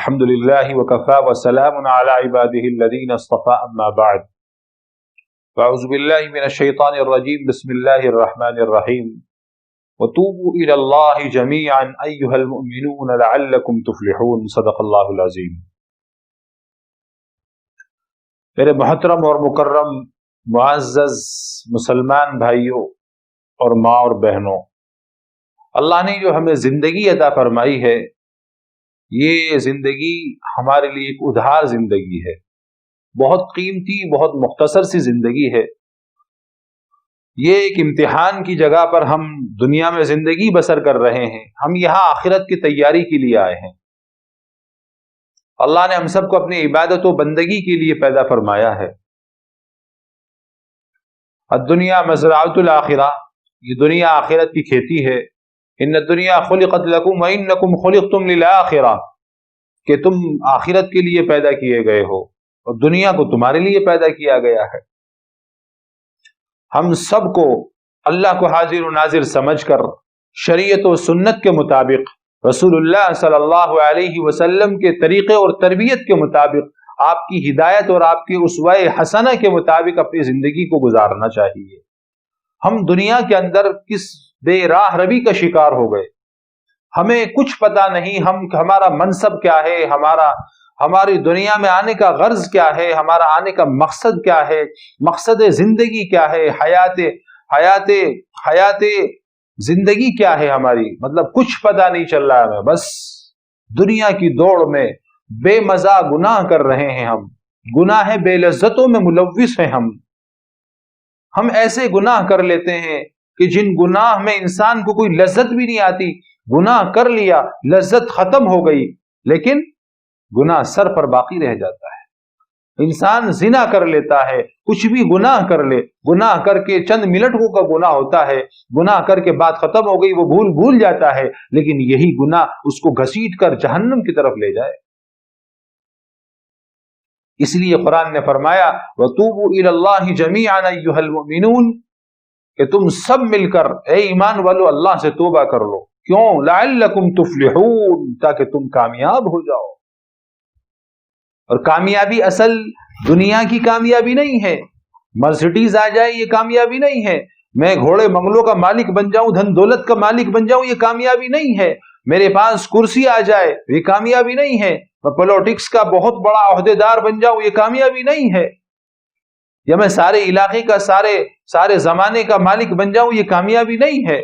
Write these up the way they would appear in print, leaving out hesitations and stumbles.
الحمد لله وكفى وسلام على عباده الذين اصطفى اما بعد فاعوذ بالله من الشيطان الرجيم بسم الله الرحمن الرحيم وتوبوا الى الله جميعا ايها المؤمنون لعلكم تفلحون صدق الله العظيم۔ میرے محترم اور مکرم معزز مسلمان بھائیوں اور ماں اور بہنوں، اللہ نے جو ہمیں زندگی عطا فرمائی ہے، یہ زندگی ہمارے لیے ایک ادھار زندگی ہے، بہت قیمتی، بہت مختصر سی زندگی ہے۔ یہ ایک امتحان کی جگہ پر ہم دنیا میں زندگی بسر کر رہے ہیں، ہم یہاں آخرت کی تیاری کے لیے آئے ہیں۔ اللہ نے ہم سب کو اپنی عبادت و بندگی کے لیے پیدا فرمایا ہے۔ الدنیا مزرعۃ الآخرہ، یہ دنیا آخرت کی کھیتی ہے۔ ان الدنیا خلقت لکم وانکم خلقتم للآخرہ، کہ تم آخرت کے لیے پیدا کیے گئے ہو اور دنیا کو تمہارے لیے پیدا کیا گیا ہے۔ ہم سب کو اللہ کو حاضر و ناظر سمجھ کر شریعت و سنت کے مطابق، رسول اللہ صلی اللہ علیہ وسلم کے طریقے اور تربیت کے مطابق، آپ کی ہدایت اور آپ کی اسوہ حسنہ کے مطابق اپنی زندگی کو گزارنا چاہیے۔ ہم دنیا کے اندر کس بے راہ روی کا شکار ہو گئے، ہمیں کچھ پتا نہیں، ہمارا منصب کیا ہے، ہماری دنیا میں آنے کا غرض کیا ہے، ہمارا آنے کا مقصد کیا ہے، مقصد زندگی کیا ہے، حیات زندگی کیا ہے ہماری، مطلب کچھ پتا نہیں چل رہا ہے ہمیں، بس دنیا کی دوڑ میں بے مزہ گناہ کر رہے ہیں۔ ہم گناہ بے لذتوں میں ملوث ہیں۔ ہم ایسے گناہ کر لیتے ہیں کہ جن گناہ میں انسان کو کوئی لذت بھی نہیں آتی، گناہ کر لیا، لذت ختم ہو گئی، لیکن گناہ سر پر باقی رہ جاتا ہے۔ انسان زنا کر لیتا ہے، کچھ بھی گناہ کر لے، گناہ کر کے چند منٹوں کا گناہ ہوتا ہے، گناہ کر کے بات ختم ہو گئی، وہ بھول جاتا ہے، لیکن یہی گناہ اس کو گھسیٹ کر جہنم کی طرف لے جائے۔ اس لیے قرآن نے فرمایا وَتُوبُوا إِلَى اللَّهِ جَمِيعًا أَيُّهَا الْمُؤْمِنُونَ، کہ تم سب مل کر اے ایمان والو اللہ سے توبہ کر لو۔ کیوں؟ لعلکم تفلحون، تاکہ تم کامیاب ہو جاؤ۔ اور کامیابی اصل دنیا کی کامیابی نہیں ہے، مرسیڈیز آ جائے یہ کامیابی نہیں ہے، میں گھوڑے بنگلوں کا مالک بن جاؤں، دھن دولت کا مالک بن جاؤں، یہ کامیابی نہیں ہے، میرے پاس کرسی آ جائے یہ کامیابی نہیں ہے، میں پولیٹکس کا بہت بڑا عہدیدار بن جاؤں، یہ کامیابی نہیں ہے، یا میں سارے علاقے کا سارے زمانے کا مالک بن جاؤں، یہ کامیابی نہیں ہے۔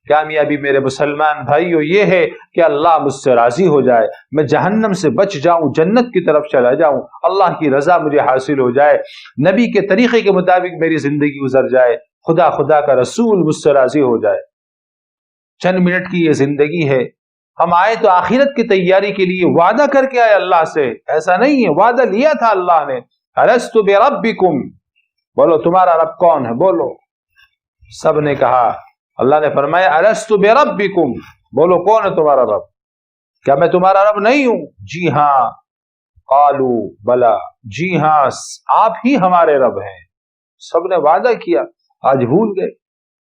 کامیابی میرے مسلمان بھائیو یہ ہے کہ اللہ مجھ سے راضی ہو جائے، میں جہنم سے بچ جاؤں، جنت کی طرف چلا جاؤں، اللہ کی رضا مجھے حاصل ہو جائے، نبی کے طریقے کے مطابق میری زندگی گزر جائے، خدا کا رسول مجھ سے راضی ہو جائے۔ چند منٹ کی یہ زندگی ہے، ہم آئے تو آخرت کی تیاری کے لیے، وعدہ کر کے آئے اللہ سے، ایسا نہیں ہے، وعدہ لیا تھا اللہ نے، الست بربکم، بولو تمہارا رب کون ہے، بولو۔ سب نے کہا، اللہ نے فرمایا الست بربکم، بولو کون ہے تمہارا رب، کیا میں تمہارا رب نہیں ہوں؟ جی ہاں، قالو بلا، جی ہاں آپ ہی ہمارے رب ہیں۔ سب نے وعدہ کیا، آج بھول گئے۔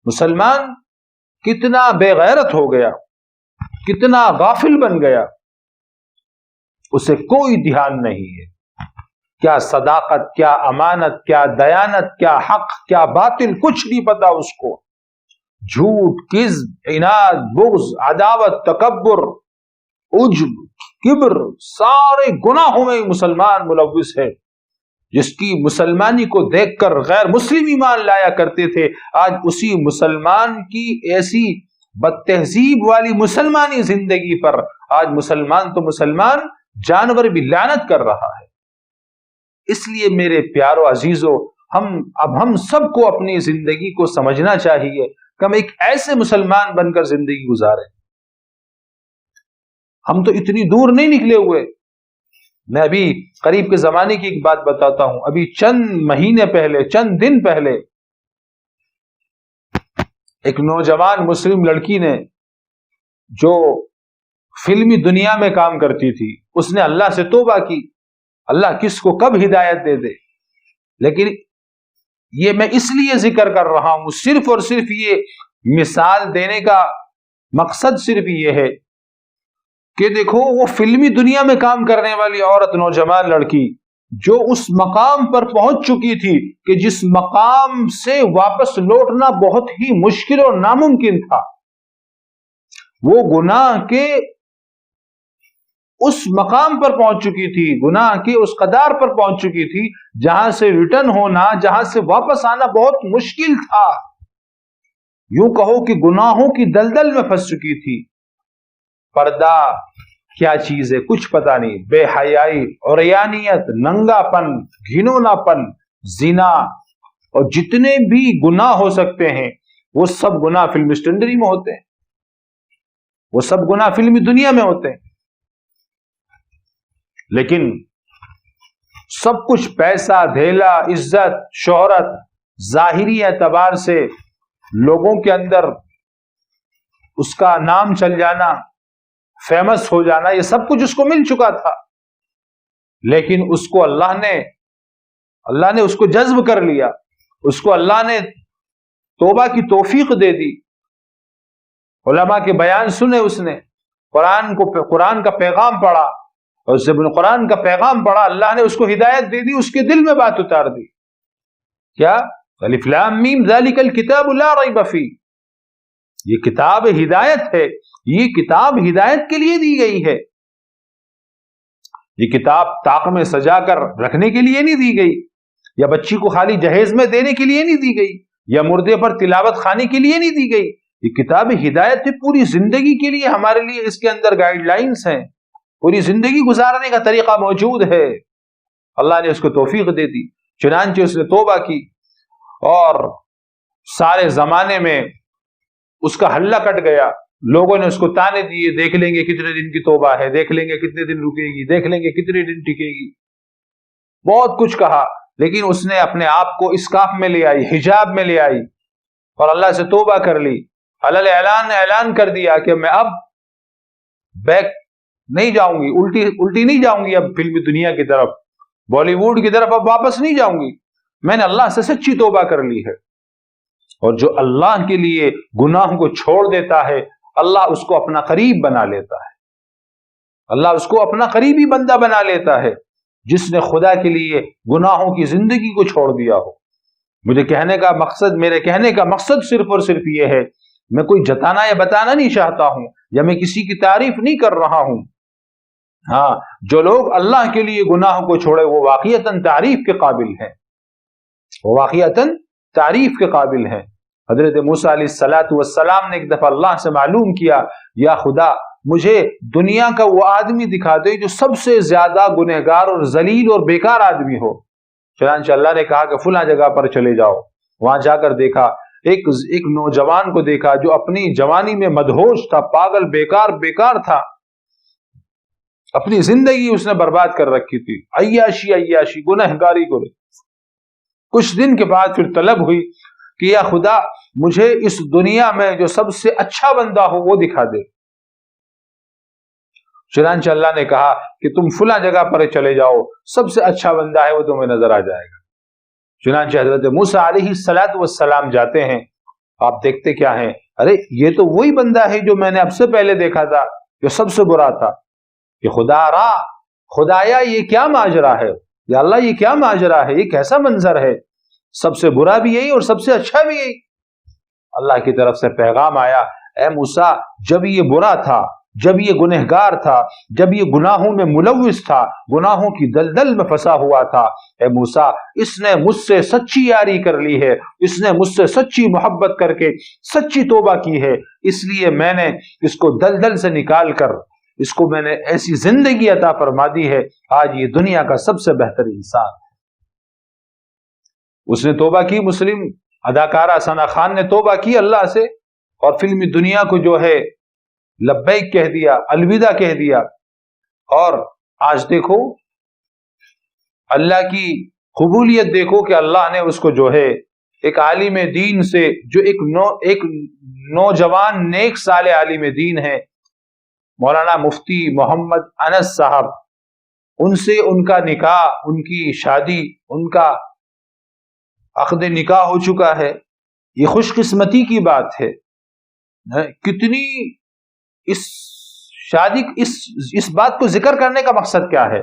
مسلمان کتنا بے غیرت ہو گیا، کتنا غافل بن گیا، اسے کوئی دھیان نہیں ہے، کیا صداقت، کیا امانت، کیا دیانت، کیا حق، کیا باطل، کچھ نہیں پتا اس کو۔ جھوٹ، کذب، عناد، بغض، عداوت، تکبر، عجب، کبر، سارے گناہوں میں مسلمان ملوث ہے۔ جس کی مسلمانی کو دیکھ کر غیر مسلم ایمان لایا کرتے تھے، آج اسی مسلمان کی ایسی بد تہذیب والی مسلمانی زندگی پر آج مسلمان تو مسلمان، جانور بھی لعنت کر رہا ہے۔ اس لیے میرے پیارو عزیزو، ہم سب کو اپنی زندگی کو سمجھنا چاہیے کہ ہم ایک ایسے مسلمان بن کر زندگی گزاریں۔ ہم تو اتنی دور نہیں نکلے ہوئے۔ میں ابھی قریب کے زمانے کی ایک بات بتاتا ہوں، ابھی چند مہینے پہلے، چند دن پہلے، ایک نوجوان مسلم لڑکی نے جو فلمی دنیا میں کام کرتی تھی، اس نے اللہ سے توبہ کی۔ اللہ کس کو کب ہدایت دے دے، لیکن یہ میں اس لیے ذکر کر رہا ہوں، صرف اور صرف یہ مثال دینے کا مقصد صرف یہ ہے کہ دیکھو وہ فلمی دنیا میں کام کرنے والی عورت، نوجوان لڑکی جو اس مقام پر پہنچ چکی تھی کہ جس مقام سے واپس لوٹنا بہت ہی مشکل اور ناممکن تھا، وہ گناہ کے اس مقام پر پہنچ چکی تھی، گناہ کے اس قدار پر پہنچ چکی تھی جہاں سے ریٹرن ہونا، جہاں سے واپس آنا بہت مشکل تھا. یوں کہو کہ گناہوں کی دلدل میں پھنس چکی تھی. پردہ کیا چیز ہے کچھ پتہ نہیں، بے حیائی، عریانیت، ننگا پن، گھنونا پن، زنا اور جتنے بھی گناہ ہو سکتے ہیں وہ سب گناہ فلم اسٹینڈری میں ہوتے ہیں، وہ سب گناہ فلمی دنیا میں ہوتے ہیں. لیکن سب کچھ پیسہ، دھیلا، عزت، شہرت، ظاہری اعتبار سے لوگوں کے اندر اس کا نام چل جانا، فیمس ہو جانا، یہ سب کچھ اس کو مل چکا تھا. لیکن اس کو اللہ نے اس کو جذب کر لیا، اس کو اللہ نے توبہ کی توفیق دے دی. علماء کے بیان سنے، اس نے قرآن کا پیغام پڑھا، اور جب قرآن کا پیغام پڑھا اللہ نے اس کو ہدایت دے دی، اس کے دل میں بات اتار دی. کیا؟ الف لام میم ذالک الکتاب لا ریب فیہ، یہ کتاب ہدایت ہے، یہ کتاب ہدایت کے لیے دی گئی ہے. یہ کتاب طاق میں سجا کر رکھنے کے لیے نہیں دی گئی، یا بچی کو خالی جہیز میں دینے کے لیے نہیں دی گئی، یا مردے پر تلاوت خانی کے لیے نہیں دی گئی. یہ کتاب ہدایت ہے پوری زندگی کے لیے، ہمارے لیے اس کے اندر گائیڈ لائنز ہیں، پوری زندگی گزارنے کا طریقہ موجود ہے. اللہ نے اس کو توفیق دے دی، چنانچہ اس نے توبہ کی، اور سارے زمانے میں اس کا حلہ کٹ گیا. لوگوں نے اس کو تانے دیے، دیکھ لیں گے کتنے دن کی توبہ ہے، دیکھ لیں گے کتنے دن رکے گی، دیکھ لیں گے کتنے دن ٹکے گی، بہت کچھ کہا. لیکن اس نے اپنے آپ کو اسکاف میں لے آئی، حجاب میں لے آئی، اور اللہ سے توبہ کر لی. علل اعلان کر دیا کہ میں اب بیک نہیں جاؤں گی، الٹی نہیں جاؤں گی، اب فلمی دنیا کی طرف، بالی ووڈ کی طرف اب واپس نہیں جاؤں گی. میں نے اللہ سے سچی توبہ کر لی ہے. اور جو اللہ کے لیے گناہوں کو چھوڑ دیتا ہے، اللہ اس کو اپنا قریب بنا لیتا ہے، اللہ اس کو اپنا قریبی بندہ بنا لیتا ہے جس نے خدا کے لیے گناہوں کی زندگی کو چھوڑ دیا ہو. میرے کہنے کا مقصد صرف اور صرف یہ ہے، میں کوئی جتانا یا بتانا نہیں چاہتا ہوں، یا میں کسی کی تعریف نہیں کر رہا ہوں. ہاں، جو لوگ اللہ کے لیے گناہوں کو چھوڑے وہ واقعتاً تعریف کے قابل ہیں، وہ واقعتاً تعریف کے قابل ہیں. حضرت موسیٰ علیہ السلام نے ایک دفعہ اللہ سے معلوم کیا، یا خدا مجھے دنیا کا وہ آدمی دکھا دے جو سب سے زیادہ گنہگار اور ذلیل اور بیکار آدمی ہو. چنانچہ اللہ نے کہا کہ فلاں جگہ پر چلے جاؤ. وہاں جا کر دیکھا ایک نوجوان کو دیکھا جو اپنی جوانی میں مدہوش تھا، پاگل، بیکار تھا، اپنی زندگی اس نے برباد کر رکھی تھی، عیاشی، گنہگاری کو. کچھ دن کے بعد پھر طلب ہوئی کہ یا خدا مجھے اس دنیا میں جو سب سے اچھا بندہ ہو وہ دکھا دے. چنانچہ اللہ نے کہا کہ تم فلاں جگہ پر چلے جاؤ، سب سے اچھا بندہ ہے وہ تمہیں نظر آ جائے گا. چنانچہ حضرت موسیٰ علیہ السلام جاتے ہیں. آپ دیکھتے کیا ہیں، ارے یہ تو وہی بندہ ہے جو میں نے اب سے پہلے دیکھا تھا، جو سب سے برا تھا. کہ خدایا یہ کیا ماجرا ہے، یا اللہ یہ کیا ماجرا ہے، یہ کیسا منظر ہے، سب سے برا بھی یہی اور سب سے اچھا بھی یہی. اللہ کی طرف سے پیغام آیا، اے موسیٰ جب یہ برا تھا، جب یہ گنہگار تھا، جب یہ گناہوں میں ملوث تھا، گناہوں کی دلدل میں پھنسا ہوا تھا، اے موسیٰ اس نے مجھ سے سچی یاری کر لی ہے، اس نے مجھ سے سچی محبت کر کے سچی توبہ کی ہے، اس لیے میں نے اس کو دلدل سے نکال کر اس کو میں نے ایسی زندگی عطا فرما دی ہے، آج یہ دنیا کا سب سے بہتر انسان. اس نے توبہ کی. مسلم اداکارہ ثنا خان نے توبہ کی اللہ سے، اور فلمی دنیا کو جو ہے لبیک کہہ دیا، الوداع کہہ دیا. اور آج دیکھو اللہ کی قبولیت، دیکھو کہ اللہ نے اس کو جو ہے ایک عالم دین سے، جو ایک نوجوان نیک صالح عالم دین ہے، مولانا مفتی محمد انس صاحب، ان سے ان کا نکاح، ان کی شادی، ان کا عقد نکاح ہو چکا ہے. یہ خوش قسمتی کی بات ہے. کتنی اس شادی اس بات کو ذکر کرنے کا مقصد کیا ہے؟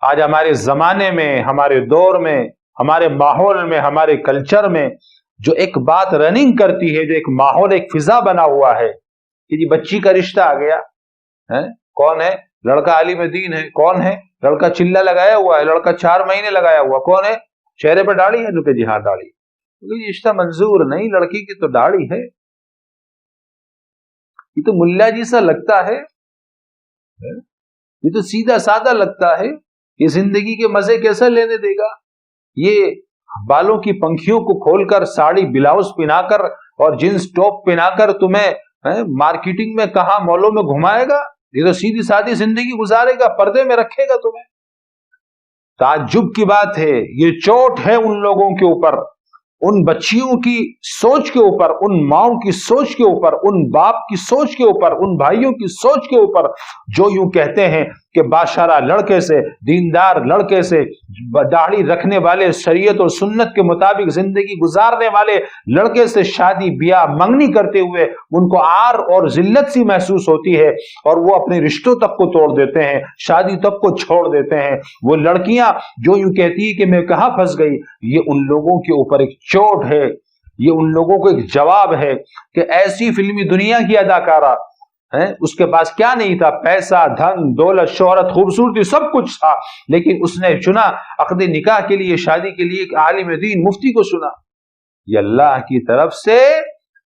آج ہمارے زمانے میں، ہمارے دور میں، ہمارے ماحول میں، ہمارے کلچر میں جو ایک بات رننگ کرتی ہے، جو ایک ماحول، ایک فضا بنا ہوا ہے کہ جی بچی کا رشتہ آ گیا، کون ہے؟ لڑکا عالم دین ہے، کون ہے؟ لڑکا چلا لگایا ہوا ہے، لڑکا 4 مہینے لگایا ہوا، کون ہے؟ چہرے پہ داڑھی ہے؟ جو کہ جی ہاں داڑھی، رشتہ منظور نہیں، لڑکی کی تو داڑھی ہے، یہ تو ملا جی سا لگتا ہے، یہ تو سیدھا سادہ لگتا ہے، یہ زندگی کے مزے کیسے لینے دے گا؟ یہ بالوں کی پنکھیوں کو کھول کر، ساڑی بلاؤز پہنا کر اور جینس ٹاپ پہنا کر تمہیں مارکیٹنگ میں کہاں مالوں میں گھمائے گا؟ یہ تو سیدھی سادی زندگی گزارے گا، پردے میں رکھے گا تمہیں۔ تعجب کی بات ہے، یہ چوٹ ہے ان لوگوں کے اوپر، ان بچیوں کی سوچ کے اوپر، ان ماؤں کی سوچ کے اوپر، ان باپ کی سوچ کے اوپر، ان بھائیوں کی سوچ کے اوپر جو یوں کہتے ہیں کہ باشرہ لڑکے سے، دیندار لڑکے سے، داڑھی رکھنے والے، شریعت اور سنت کے مطابق زندگی گزارنے والے لڑکے سے شادی بیاہ منگنی کرتے ہوئے ان کو عار اور ذلت سی محسوس ہوتی ہے، اور وہ اپنے رشتوں تک کو توڑ دیتے ہیں، شادی تک کو چھوڑ دیتے ہیں۔ وہ لڑکیاں جو یوں کہتی ہے کہ میں کہاں پھنس گئی، یہ ان لوگوں کے اوپر ایک چوٹ ہے، یہ ان لوگوں کو ایک جواب ہے کہ ایسی فلمی دنیا کی اداکارہ اس کے پاس کیا نہیں تھا؟ پیسہ، دھن، دولت، شہرت، خوبصورتی، سب کچھ تھا، لیکن اس نے چنا عقد نکاح کے لیے، شادی کے لیے ایک عالم دین مفتی کو چنا۔ یہ اللہ کی طرف سے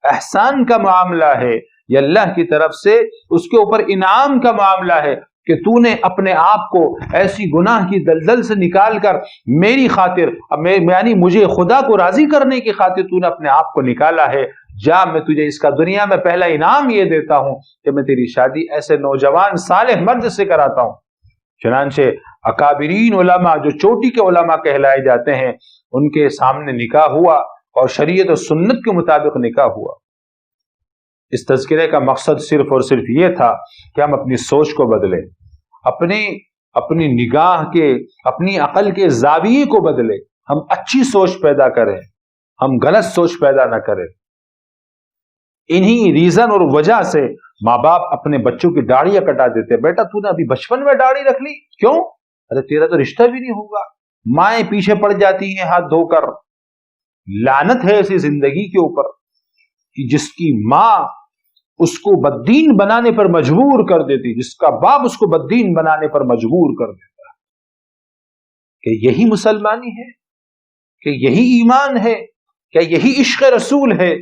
احسان کا معاملہ ہے، یہ اللہ کی طرف سے اس کے اوپر انعام کا معاملہ ہے کہ تو نے اپنے آپ کو ایسی گناہ کی دلدل سے نکال کر میری خاطر، یعنی مجھے خدا کو راضی کرنے کی خاطر تو نے اپنے آپ کو نکالا ہے۔ جا، میں تجھے اس کا دنیا میں پہلا انعام یہ دیتا ہوں کہ میں تیری شادی ایسے نوجوان صالح مرد سے کراتا ہوں۔ چنانچہ اکابرین علماء، جو چوٹی کے علماء کہلائے جاتے ہیں، ان کے سامنے نکاح ہوا اور شریعت و سنت کے مطابق نکاح ہوا۔ اس تذکرے کا مقصد صرف اور صرف یہ تھا کہ ہم اپنی سوچ کو بدلیں، اپنی نگاہ کے، اپنی عقل کے زاویے کو بدلیں، ہم اچھی سوچ پیدا کریں، ہم غلط سوچ پیدا نہ کریں۔ انہی ریزن اور وجہ سے ماں باپ اپنے بچوں کی داڑھیاں کٹا دیتے۔ بیٹا تو نے ابھی بچپن میں داڑھی رکھ لی، کیوں؟ ارے تیرا تو رشتہ بھی نہیں ہوگا۔ مائیں پیچھے پڑ جاتی ہیں ہاتھ دھو کر۔ لعنت ہے ایسی زندگی کے اوپر کہ جس کی ماں اس کو بددین بنانے پر مجبور کر دیتی، جس کا باپ اس کو بددین بنانے پر مجبور کر دیتا ہے۔ کہ یہی مسلمانی ہے؟ کہ یہی ایمان ہے؟ کیا یہی عشق رسول ہے؟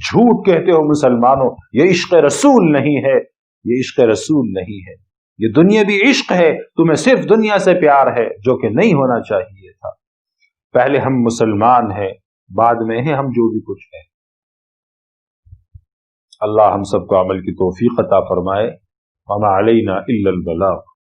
جھوٹ کہتے ہو مسلمانوں، یہ عشق رسول نہیں ہے، یہ عشق رسول نہیں ہے، یہ دنیاوی عشق ہے، تمہیں صرف دنیا سے پیار ہے، جو کہ نہیں ہونا چاہیے تھا۔ پہلے ہم مسلمان ہیں، بعد میں ہیں ہم جو بھی کچھ ہیں۔ اللہ ہم سب کو عمل کی توفیق عطا فرمائے۔ وما علینا الا البلاغ۔